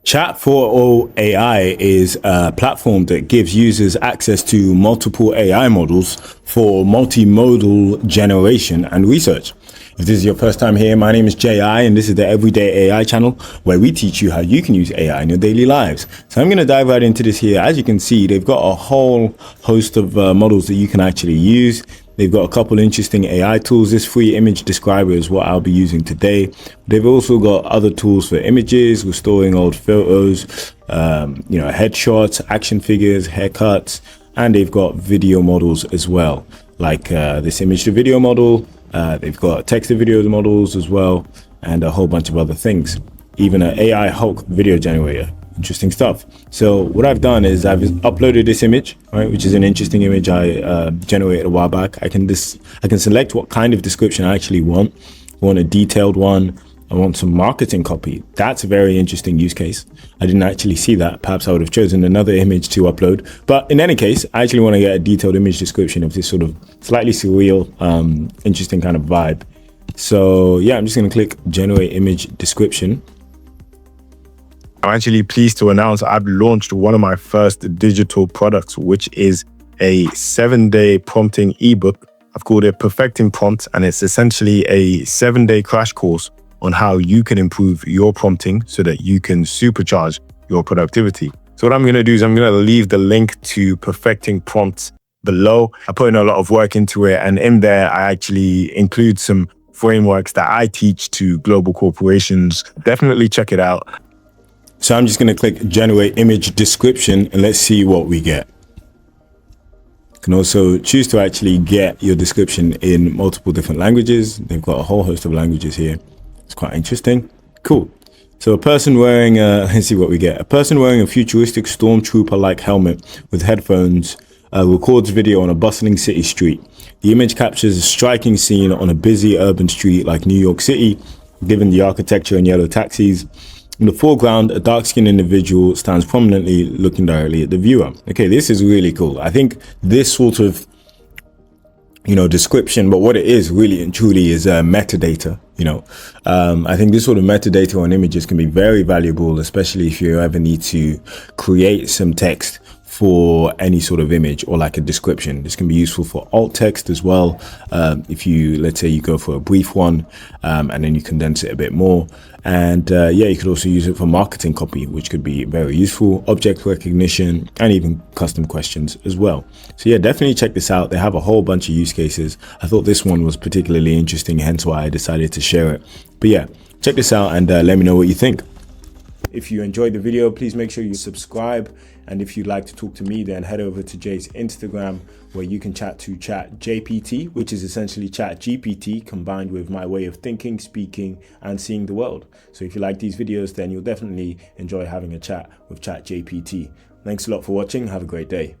Chat4O AI is a platform that gives users access to multiple AI models for multimodal generation and research. If this is your first time here, my name is J.I. and this is the Everyday AI channel where we teach you how you can use AI in your daily lives. So I'm going to dive right into this here. As you can see, they've got a whole host of models that you can actually use. They've got a couple interesting AI tools. This free image describer is what I'll be using today. They've also got other tools for images, restoring old photos, headshots, action figures, haircuts, and they've got video models as well, like this image to video model. They've got text to video models as well, and a whole bunch of other things. Even an AI Hulk video generator. Interesting stuff. So what I've done is I've uploaded this image, right, which is an interesting image I generated a while back. I can select what kind of description I actually want. I want a detailed one. I want some marketing copy. That's a very interesting use case. I didn't actually see that. Perhaps I would have chosen another image to upload. But in any case, I actually want to get a detailed image description of this sort of slightly surreal, interesting kind of vibe. So yeah, I'm just going to click generate image description. I'm actually pleased to announce I've launched one of my first digital products, which is a 7-day prompting ebook. I've called it Perfecting Prompts, and it's essentially a 7-day crash course on how you can improve your prompting so that you can supercharge your productivity. So what I'm going to do is I'm going to leave the link to Perfecting Prompts below. I put in a lot of work into it, and in there I actually include some frameworks that I teach to global corporations. Definitely check it out. So I'm just going to click generate image description and let's see what we get. You can also choose to actually get your description in multiple different languages. They've got a whole host of languages here. It's quite interesting. Cool. So a person wearing let's see what we get. A person wearing a futuristic stormtrooper-like helmet with headphones records video on a bustling city street. The image captures a striking scene on a busy urban street like New York City, given the architecture and yellow taxis. In the foreground, a dark-skinned individual stands prominently looking directly at the viewer. Okay, this is really cool. I think this sort of, description, but what it is really and truly is metadata. I think this sort of metadata on images can be very valuable, especially if you ever need to create some text for any sort of image or like a description. This can be useful for alt text as well. If you, let's say you go for a brief one and then you condense it a bit more. And you could also use it for marketing copy, which could be very useful, object recognition, and even custom questions as well. So yeah, definitely check this out. They have a whole bunch of use cases. I thought this one was particularly interesting, hence why I decided to share it. But yeah, check this out and let me know what you think. If you enjoyed the video, please make sure you subscribe. And if you'd like to talk to me, then head over to Jay's Instagram, where you can chat to ChatJPT, which is essentially ChatGPT combined with my way of thinking, speaking, and seeing the world. So if you like these videos, then you'll definitely enjoy having a chat with ChatJPT. Thanks a lot for watching. Have a great day.